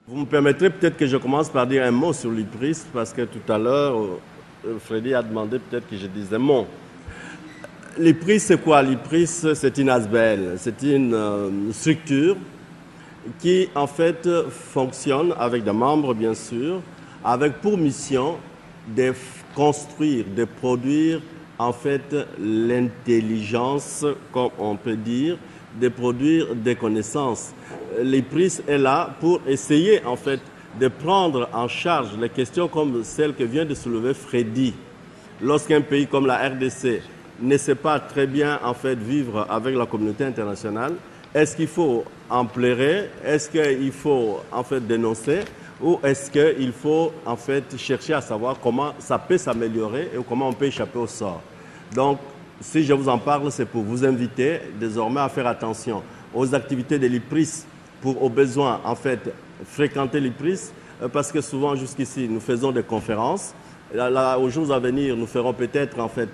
Vous me permettrez peut-être que je commence par dire un mot sur l'IPRIS, parce que tout à l'heure, Freddy a demandé peut-être que je dise un mot. L'IPRIS, c'est quoi? L'IPRIS, c'est une ASBL, c'est une structure qui, en fait, fonctionne avec des membres, bien sûr, avec pour mission de construire, de produire, en fait, l'intelligence, comme on peut dire, de produire des connaissances. L'IPRIS est là pour essayer, en fait, de prendre en charge les questions comme celle que vient de soulever Freddy. Lorsqu'un pays comme la RDC ne sait pas très bien, en fait, vivre avec la communauté internationale, est-ce qu'il faut en pleurer? Est-ce qu'il faut, en fait, dénoncer? Ou est-ce qu'il faut, en fait, chercher à savoir comment ça peut s'améliorer et comment on peut échapper au sort? Donc, si je vous en parle, c'est pour vous inviter désormais à faire attention aux activités de l'IPRIS, pour, au besoin, en fait, fréquenter l'IPRIS, parce que souvent, jusqu'ici, nous faisons des conférences. Là, aux jours à venir, nous ferons peut-être, en fait,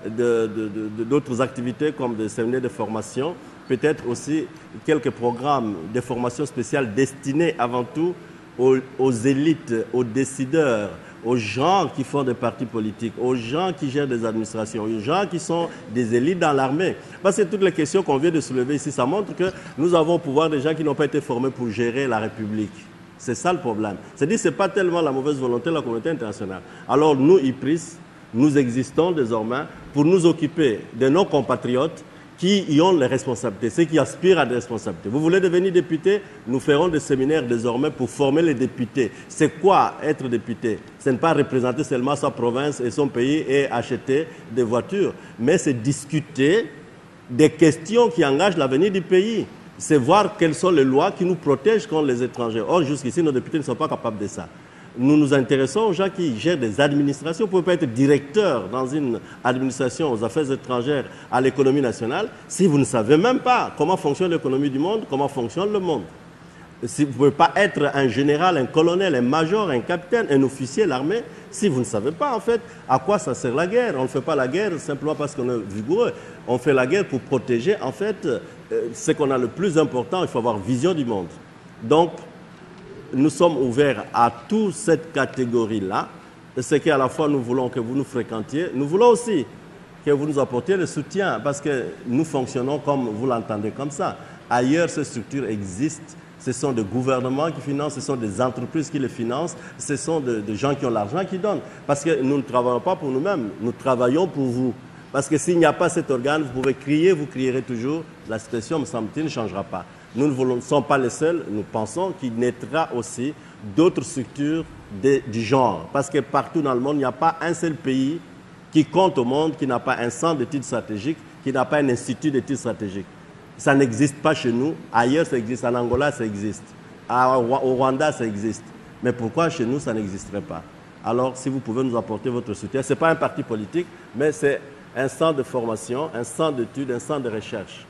d'autres activités comme des séminaires de formation, peut-être aussi quelques programmes de formation spéciale destinés avant tout aux élites, aux décideurs, aux gens qui font des partis politiques, aux gens qui gèrent des administrations, aux gens qui sont des élites dans l'armée. Parce que toutes les questions qu'on vient de soulever ici, ça montre que nous avons au pouvoir des gens qui n'ont pas été formés pour gérer la République. C'est ça le problème. C'est-à-dire que ce n'est pas tellement la mauvaise volonté de la communauté internationale. Alors nous, IPRIS, nous existons désormais pour nous occuper de nos compatriotes qui y ont les responsabilités, ceux qui aspirent à des responsabilités. Vous voulez devenir député? Nous ferons des séminaires désormais pour former les députés. C'est quoi être député? Ce n'est pas représenter seulement sa province et son pays et acheter des voitures, mais c'est discuter des questions qui engagent l'avenir du pays. C'est voir quelles sont les lois qui nous protègent contre les étrangers. Or, jusqu'ici, nos députés ne sont pas capables de ça. Nous nous intéressons aux gens qui gèrent des administrations. Vous ne pouvez pas être directeur dans une administration aux affaires étrangères, à l'économie nationale, si vous ne savez même pas comment fonctionne l'économie du monde, comment fonctionne le monde. Si vous ne pouvez pas être un général, un colonel, un major, un capitaine, un officier de l'armée, si vous ne savez pas en fait à quoi ça sert la guerre. On ne fait pas la guerre simplement parce qu'on est vigoureux. On fait la guerre pour protéger en fait ce qu'on a le plus important. Il faut avoir vision du monde. Donc, nous sommes ouverts à toute cette catégorie-là. C'est qu'à la fois nous voulons que vous nous fréquentiez, nous voulons aussi que vous nous apportiez le soutien parce que nous fonctionnons comme vous l'entendez comme ça. Ailleurs, ces structures existent. Ce sont des gouvernements qui financent, ce sont des entreprises qui les financent, ce sont des gens qui ont l'argent qui donnent. Parce que nous ne travaillons pas pour nous-mêmes, nous travaillons pour vous. Parce que s'il n'y a pas cet organe, vous pouvez crier, vous crierez toujours, la situation, me semble-t-il, ne changera pas. Nous ne sommes pas les seuls, nous pensons qu'il naîtra aussi d'autres structures du genre. Parce que partout dans le monde, il n'y a pas un seul pays qui compte au monde, qui n'a pas un centre d'études stratégiques, qui n'a pas un institut d'études stratégiques. Ça n'existe pas chez nous. Ailleurs, ça existe. En Angola, ça existe. Au Rwanda, ça existe. Mais pourquoi chez nous, ça n'existerait pas? Alors, si vous pouvez nous apporter votre soutien, ce n'est pas un parti politique, mais c'est un centre de formation, un centre d'études, un centre de recherche.